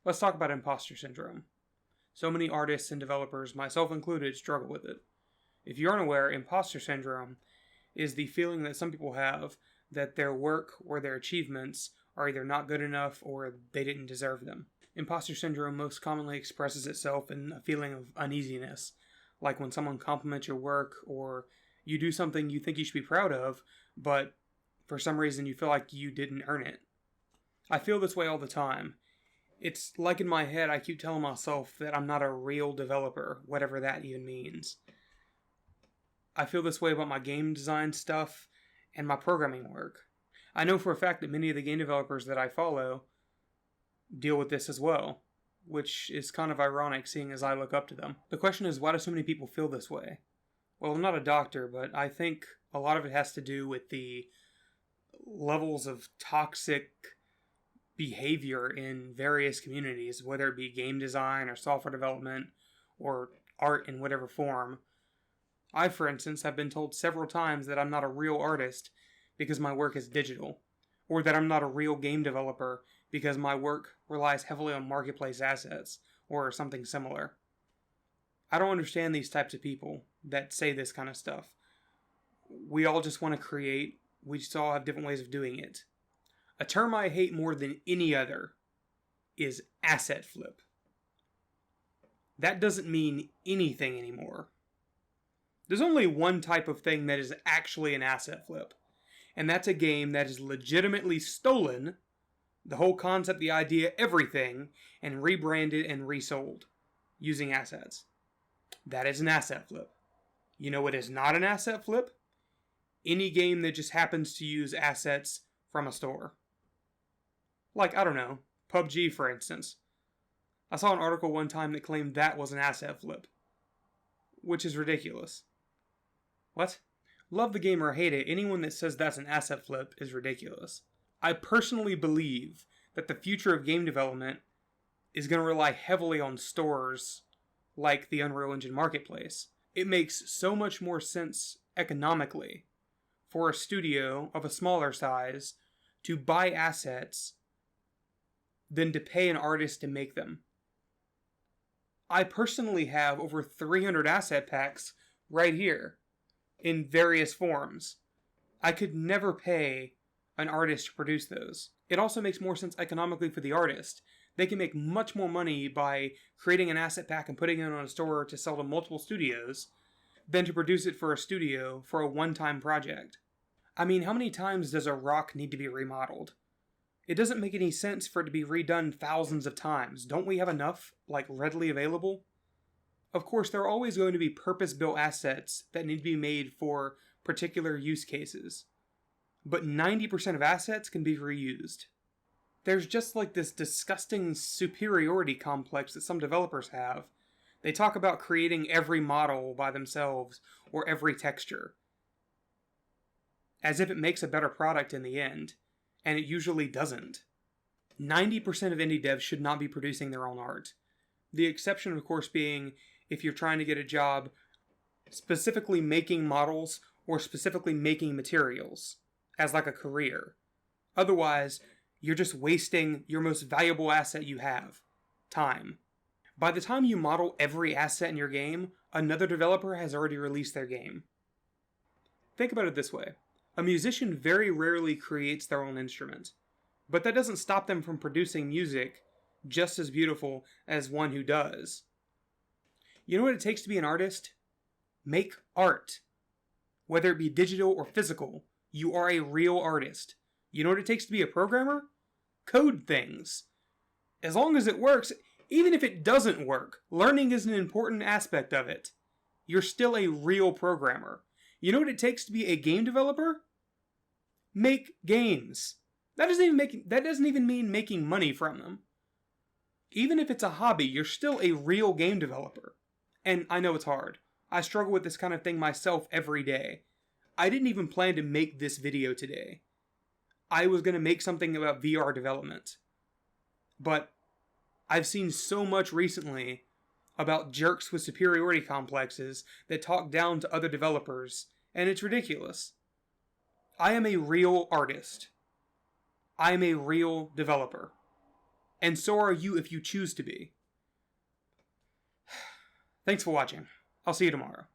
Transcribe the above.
Let's talk about imposter syndrome. So many artists and developers, myself included, struggle with it. If you aren't aware, imposter syndrome is the feeling that some people have that their work or their achievements are either not good enough or they didn't deserve them. Imposter syndrome most commonly expresses itself in a feeling of uneasiness, like when someone compliments your work or you do something you think you should be proud of, but for some reason you feel like you didn't earn it. I feel this way all the time. It's like in my head I keep telling myself that I'm not a real developer, whatever that even means. I feel this way about my game design stuff and my programming work. I know for a fact that many of the game developers that I follow deal with this as well, which is kind of ironic seeing as I look up to them. The question is, why do so many people feel this way? Well, I'm not a doctor, but I think a lot of it has to do with the levels of toxic behavior in various communities, whether it be game design or software development or art in whatever form. I, for instance, have been told several times that I'm not a real artist because my work is digital, or that I'm not a real game developer because my work relies heavily on marketplace assets, or something similar. I don't understand these types of people that say this kind of stuff. We all just want to create, we just all have different ways of doing it. A term I hate more than any other is asset flip. That doesn't mean anything anymore. There's only one type of thing that is actually an asset flip, and that's a game that is legitimately stolen, the whole concept, the idea, everything, and rebranded and resold using assets. That is an asset flip. You know what is not an asset flip? Any game that just happens to use assets from a store. Like, I don't know, PUBG for instance. I saw an article one time that claimed that was an asset flip, which is ridiculous. What? Love the game or hate it, anyone that says that's an asset flip is ridiculous. I personally believe that the future of game development is going to rely heavily on stores like the Unreal Engine Marketplace. It makes so much more sense economically for a studio of a smaller size to buy assets than to pay an artist to make them. I personally have over 300 asset packs right here in various forms. I could never pay an artist to produce those. It also makes more sense economically for the artist. They can make much more money by creating an asset pack and putting it on a store to sell to multiple studios than to produce it for a studio for a one-time project. I mean, how many times does a rock need to be remodeled? It doesn't make any sense for it to be redone thousands of times. Don't we have enough, readily available? Of course, there are always going to be purpose-built assets that need to be made for particular use cases. But 90% of assets can be reused. There's just this disgusting superiority complex that some developers have. They talk about creating every model by themselves or every texture, as if it makes a better product in the end, and it usually doesn't. 90% of indie devs should not be producing their own art. The exception, of course, being if you're trying to get a job specifically making models or specifically making materials as a career. Otherwise, you're just wasting your most valuable asset you have, time. By the time you model every asset in your game, another developer has already released their game. Think about it this way. A musician very rarely creates their own instrument, but that doesn't stop them from producing music just as beautiful as one who does. You know what it takes to be an artist? Make art. Whether it be digital or physical, you are a real artist. You know what it takes to be a programmer? Code things. As long as it works, even if it doesn't work, learning is an important aspect of it. You're still a real programmer. You know what it takes to be a game developer? Make games. That doesn't even mean making money from them. Even if it's a hobby, you're still a real game developer. And I know it's hard. I struggle with this kind of thing myself every day. I didn't even plan to make this video today. I was going to make something about VR development. But I've seen so much recently about jerks with superiority complexes that talk down to other developers, and it's ridiculous. I am a real artist. I am a real developer. And so are you if you choose to be. Thanks for watching. I'll see you tomorrow.